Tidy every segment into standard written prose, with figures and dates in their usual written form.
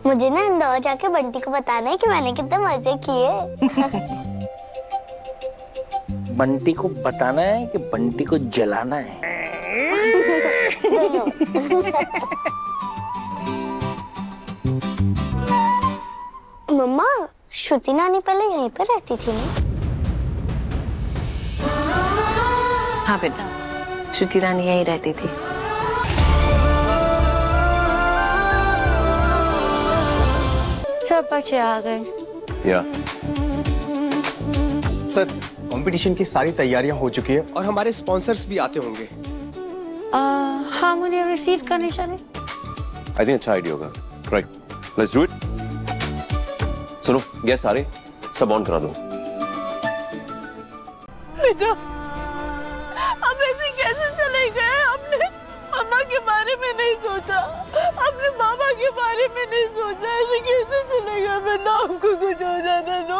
मुझे ना इंदौर जाके बंटी को बताना है कि मैंने कितने मजे किए। बंटी को बताना है कि बंटी को जलाना है? मम्मा, श्रुति नानी पहले यहीं पर रहती थी ना? हाँ बेटा, श्रुति रानी यहीं रहती थी। सब बच्चे आ गए। या सर, कंपटीशन की सारी तैयारियां हो चुकी है और हमारे स्पॉन्सर्स भी आते होंगे। हाँ, मुझे रिसीव करने चले। आई थिंक अच्छा आइडिया होगा। Right, let's do it. सुनो, गैस सारे सब ऑन करा दो। बेटा, अब ऐसे कैसे चले गए? हमने अम्मा के बारे में नहीं सोचा, अपने बाबा के बारे में नहीं सोचा। ऐसे कैसे चले गए? बेटा, आपको कुछ हो जाता तो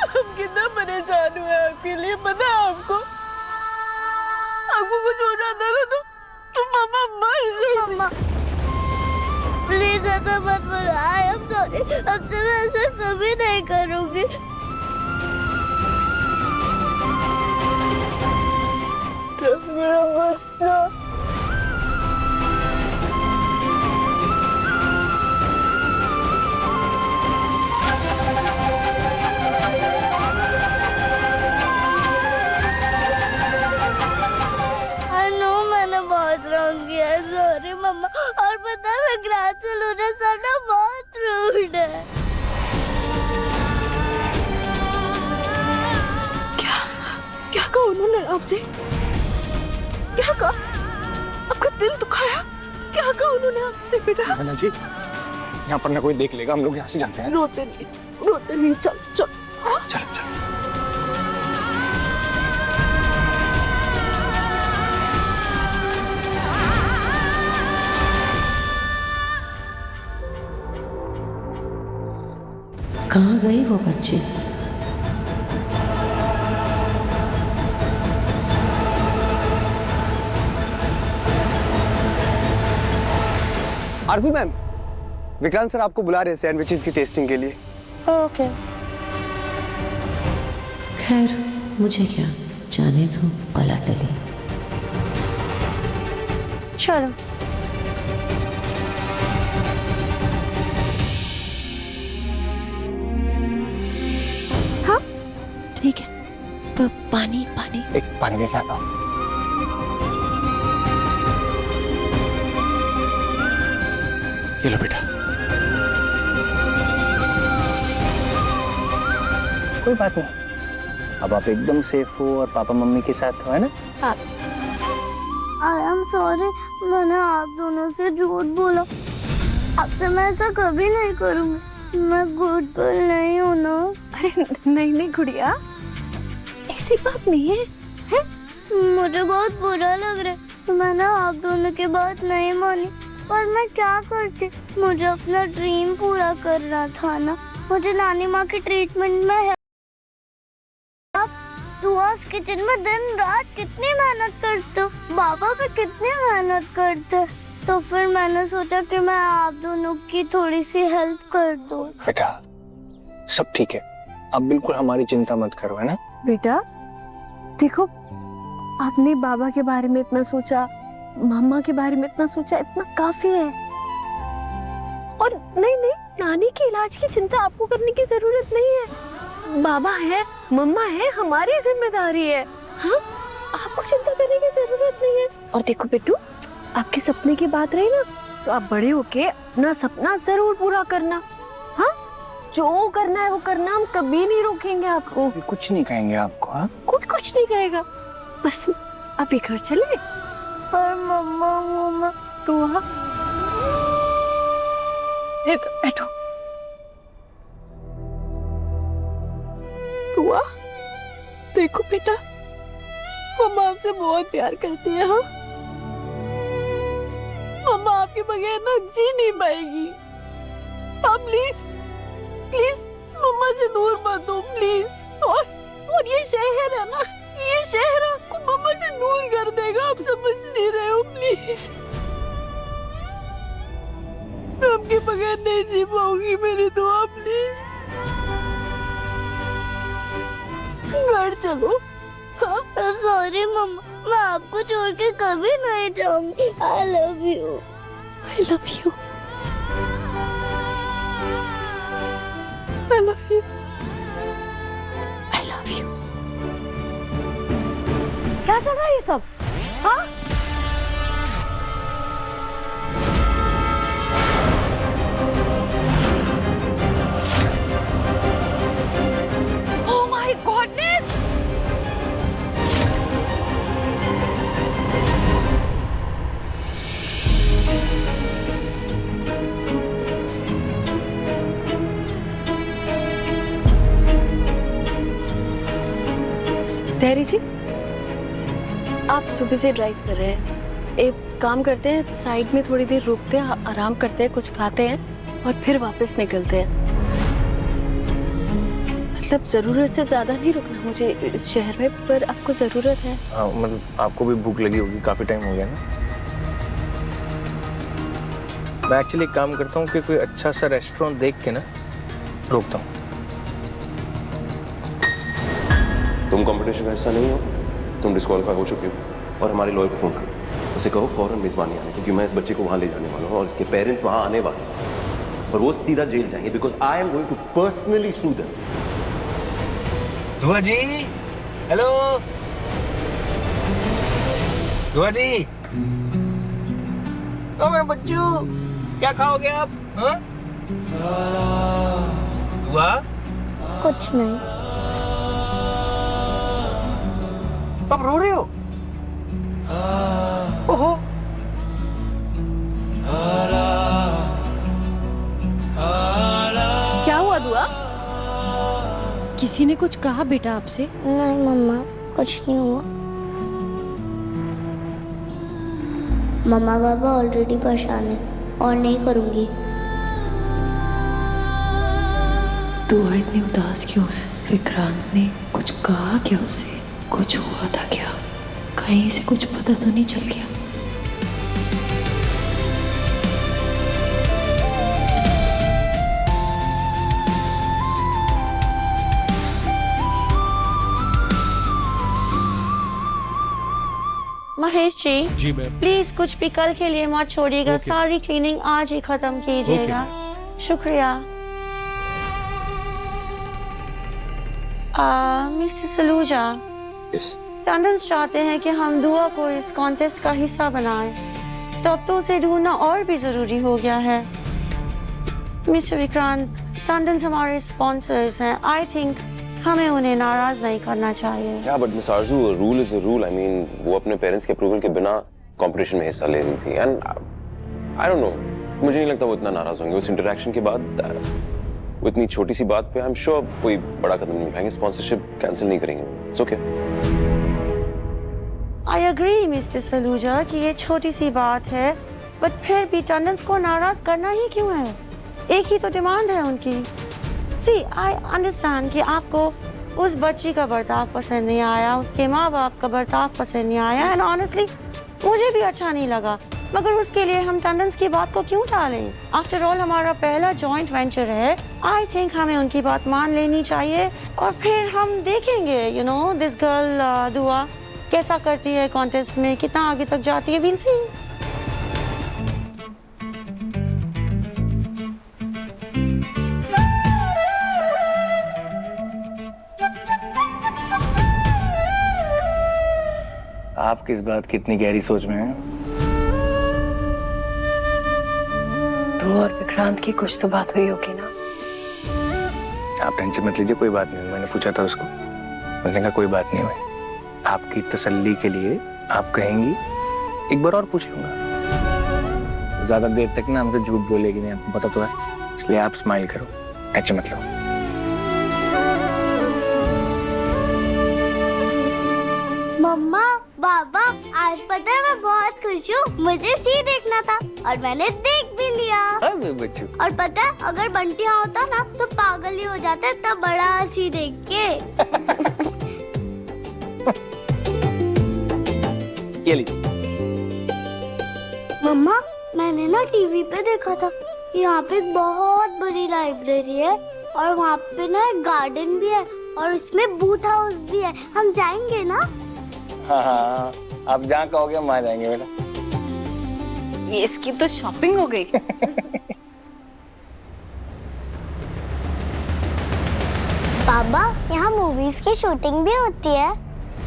हम कितना परेशान हुए आपके लिए, पता है आपको? आपको कुछ हो जाता ना तो मामा मर जाएगी। मम्मा, प्लीज ऐसा मत बोलो। I am sorry. अब से मैं ऐसा कभी नहीं करूंगी। मेरा बच्चा। मैंने बहुत रॉन्ग किया है, सॉरी मम्मा। और पता है, मैं ग्रेजुएट होने सब ना बहुत रूड है। क्या कहा उन्होंने आपसे? क्या कहा? आपका दिल दुखाया? क्या कहा उन्होंने आपसे बेटा? नाना जी, यहाँ पर ना कोई देख लेगा, हम लोग यहाँ से जाते हैं। रोते नहीं, चल। चलो चलो। कहाँ गए वो बच्चे? आरजू मैम, विक्रांत सर आपको बुला रहे हैं सैंडविचेस की टेस्टिंग के लिए। ओके। खैर, मुझे क्या, जाने दो, औला टली। चलो। हाँ, ठीक है, तो पानी। एक पानी लेके आता हूँ। ये लो बेटा। कोई बात नहीं, अब आप एकदम सेफ हो और पापा मम्मी के साथ हो, है ना? हाँ। आई एम सॉरी, मैंने आप दोनों से झूठ बोला। आपसे मैं ऐसा कभी नहीं करूँगी। मैं गुड गर्ल नहीं हूँ ना। अरे नहीं गुड़िया, ऐसी बात नहीं है। मुझे बहुत बुरा लग रहा है। मैंने आप दोनों की बात नहीं मानी, पर मैं क्या करती? मुझे अपना ड्रीम पूरा करना था ना। मुझे नानी माँ की ट्रीटमेंट में है। आप दुआस किचन में दिन रात कितनी मेहनत करते हो, बाबा भी कितनी मेहनत करते। तो फिर मैंने सोचा कि मैं आप दोनों की थोड़ी सी हेल्प कर दूं। बेटा, सब ठीक है, आप बिल्कुल हमारी चिंता मत करो, है ना? बेटा देखो, आपने बाबा के बारे में इतना सोचा, मम्मा के बारे में इतना सोचा, इतना काफी है। और नहीं, नानी के इलाज की चिंता आपको करने की जरूरत नहीं है। बाबा है, मम्मा है, हमारी जिम्मेदारी है। हाँ, आपको चिंता करने की जरूरत नहीं है। और देखो बेटू, आपके सपने की बात रही ना, तो आप बड़े होके अपना सपना जरूर पूरा करना। हाँ, जो करना है वो करना, हम कभी नहीं रोकेंगे आपको। कुछ नहीं कहेंगे आपको। हाँ, कुछ नहीं कहेगा। बस अभी घर चले। पर मम्मा, वो मैं तो वहाँ बैठो। हुआ? देखो बेटा, मम्मा आपसे बहुत प्यार करती है। हाँ, मम्मा आपके बगैर ना जी नहीं पाएगी। आप प्लीज मम्मा से दूर मत हो, प्लीज। और ये शहर है ना, ये शहर आपको मम्मा से दूर कर देगा। आप समझ नहीं रहे हो, प्लीज। मैं आपके बगैर नहीं जी पाऊंगी, मेरी दुआ प्लीज। घर चलो। सॉरी मम्मा, मैं आपको छोड़ के कभी नहीं जाऊंगी। I love you. I love you. I love you. I love you. क्या चल रहा है ये सब? हाँ? Oh my goodness! तहरी जी, आप सुबह से ड्राइव कर रहे हैं। एक काम करते हैं, साइड में थोड़ी देर रुकते हैं, आराम करते हैं, कुछ खाते हैं और फिर वापस निकलते हैं। मतलब जरूरत से ज्यादा नहीं रुकना मुझे इस शहर में, पर आपको जरूरत है। हाँ, मतलब आपको भी भूख लगी होगी, काफी टाइम हो गया ना। मैं एक्चुअली काम करता हूँ कि कोई अच्छा सा रेस्टोरेंट देख के ना रोकता हूँ। तुम कंपटीशन का हिस्सा नहीं हो, तुम डिस्क्वालीफाई हो चुके हो और हमारे लॉयर को फोन करो, उसे कहो फौरन मेजबानी आने, क्योंकि मैं इस बच्चे को वहां ले जाने वाला हूँ और इसके पेरेंट्स वहां आने वाले हैं और वो सीधा जेल जाएंगे, because I am going to personally sue them. Dua ji, hello दुआ जी। ओ मेरे बच्चू, क्या खाओगे आप? हाँ? दुआ? कुछ नहीं। आप रो रहे हो? ओहो। क्या हुआ दुआ? किसी ने कुछ कहा बेटा आपसे? नहीं मम्मा, कुछ नहीं हुआ। मम्मा पापा ऑलरेडी परेशान है और नहीं करूंगी। दुआ इतनी उदास क्यों है? विक्रांत ने कुछ कहा क्या उसे? कुछ हुआ था क्या? कहीं से कुछ पता तो नहीं चल गया? महेश जी मैम, प्लीज कुछ भी कल के लिए मत छोड़िएगा। सारी क्लीनिंग आज ही खत्म कीजिएगा। शुक्रिया। मिस्टर सलूजा, टंडन चाहते हैं कि हम दुआ को इस कॉन्टेस्ट का हिस्सा बनाएं, तो अब तो उसे ढूंढना और भी जरूरी हो गया है। मिस्टर विक्रांत, टंडन हमारे स्पॉन्सर्स हैं। आई थिंक हमें उन्हें नाराज नहीं करना चाहिए। क्या but miss Aarzoo, rule is a rule. I mean वो अपने पेरेंट्स के अप्रूवल के बिना कंपटीशन में हिस्सा ले रही थी एंड आई डोंट नो, मुझे नहीं लगता वो इतना नाराज होंगे उस इंटरेक्शन के बाद। वो इतनी छोटी सी बात पे आई एम श्योर कोई बड़ा कदम नहीं उठाएंगे, स्पॉन्सरशिप कैंसिल नहीं करेंगे। It's okay. I agree mister Saluja कि ये छोटी सी बात है, बट फिर भी टंडन को नाराज करना ही क्यों है? एक ही तो डिमांड है उनकी। सी आई अंडरस्टैंड कि आपको उस बच्ची का बर्ताव पसंद नहीं आया, उसके माँ बाप का बर्ताव पसंद नहीं आया, एंड ऑनेस्टली मुझे भी अच्छा नहीं लगा, मगर उसके लिए हम टंडन की बात को क्यों टालें? आफ्टर ऑल हमारा पहला जॉइंट वेंचर है। आई थिंक हमें उनकी बात मान लेनी चाहिए और फिर हम देखेंगे यू नो दिस गर्ल दुआ कैसा करती है कॉन्टेस्ट में, कितना आगे तक जाती है। Will see. आप किस बात की इतनी गहरी सोच में हैं? तू और विक्रांत की कुछ तो बात हुई होगी ना? आप टेंशन मत लीजिए, कोई बात नहीं हुई। मैंने पूछा था उसको, उसने कहा कोई बात नहीं हुई। आपकी तसल्ली के लिए आप कहेंगी एक बार और पूछ लूंगा। ज्यादा देर तक ना हमसे झूठ बोलेगी नहीं, आपको पता तो है, इसलिए आप स्माइल करो, टेंशन मत लो। मम्मा बाबा, आज पता है मैं बहुत खुश हूँ। मुझे सी देखना था और मैंने देख भी लिया। अरे बच्चू। और पता है अगर बंटी यहाँ होता ना तो पागल ही हो जाता इतना बड़ा सी देख के। ये लीजिए। मम्मा, मैंने ना टीवी पे देखा था यहाँ पे एक बहुत बड़ी लाइब्रेरी है और वहाँ पे ना एक गार्डन भी है और उसमें बूट हाउस भी है। हम जाएंगे ना? हाँ, आप जहाँ कहोगे हम वहाँ जाएंगे बेटा। ये इसकी तो शॉपिंग हो गई। पापा, यहाँ मूवीज की शूटिंग भी होती है।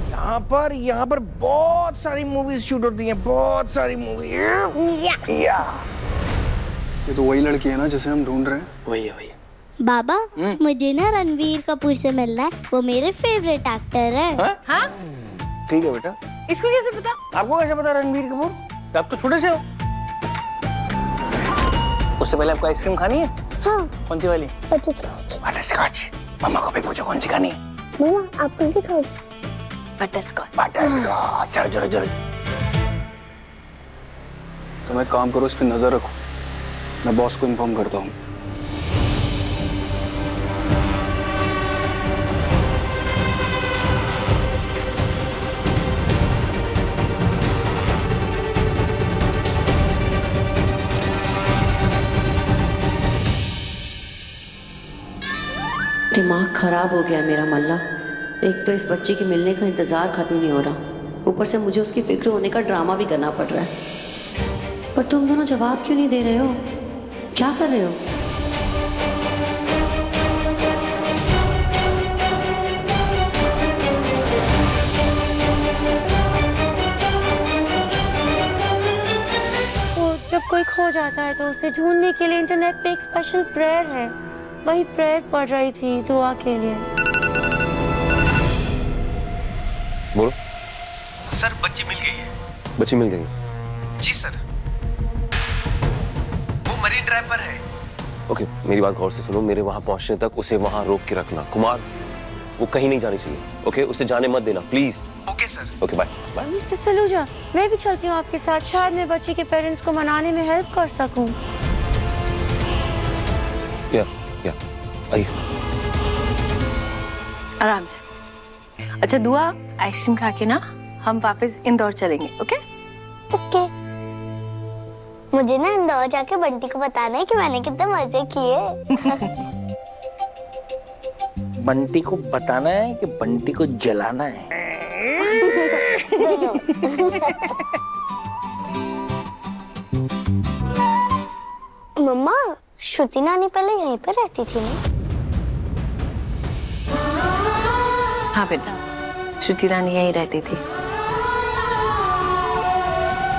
यहाँ पर बहुत सारी मूवीज शूट होती हैं, बहुत सारी मूवी। ये तो वही लड़की है ना जिसे हम ढूंढ रहे हैं। वही है। बाबा, मुझे ना रणवीर कपूर से मिलना है, वो मेरे फेवरेट एक्टर है। हाँ? ठीक है बेटा। इसको कैसे पता? आपको कैसे पता रणवीर कपूर? आप तो छोटे से हो। उससे पहले आपको आइसक्रीम खानी है? हाँ। कौन सी वाली? बटरस्कॉच। मम्मा को भी पूछो कौन सी खानी है। मम्मा, आप कौन सी खाओगे? बटरस्कॉच। चलो। तुम एक काम करो, इस पे नजर रखो, मैं बॉस को इन्फॉर्म करता हूँ। दिमाग खराब हो गया मेरा मल्ला। एक तो इस बच्चे के मिलने का इंतजार खत्म नहीं हो रहा, ऊपर से मुझे उसकी फिक्र होने का ड्रामा भी करना पड़ रहा है। पर तुम दोनों जवाब क्यों नहीं दे रहे हो? क्या कर रहे हो? तो जब कोई खो जाता है तो उसे ढूंढने के लिए इंटरनेट पे एक स्पेशल प्रेयर है, वही प्रेयर पढ़ रही थी दुआ के लिए। बोलो। सर, बच्ची मिल गई है। बच्ची मिल गई? जी सर, वो मरीन ड्राइव पर है। ओके, मेरी बात गौर से सुनो। मेरे वहां पहुंचने तक उसे वहां रोक के रखना। कुमार, वो कहीं नहीं जानी चाहिए। ओके, उसे जाने मत देना please. Okay sir. Okay, bye bye. Mister Saluja, मैं भी चलती हूँ आपके साथ, शायद मैं बच्ची के पेरेंट्स को मनाने में हेल्प कर सकूं। या आइए। आराम से। अच्छा दुआ, आइसक्रीम खा के ना हम वापस इंदौर चलेंगे। ओके? ओके। मुझे ना इंदौर जाके बंटी को बताना है कि मैंने कितने मजे किए। बंटी को बताना है कि बंटी को जलाना है? मम्मा, श्रुति नानी पहले यहीं पर रहती थी ना? हाँ बेटा, श्रुति रानी यहीं रहती थी।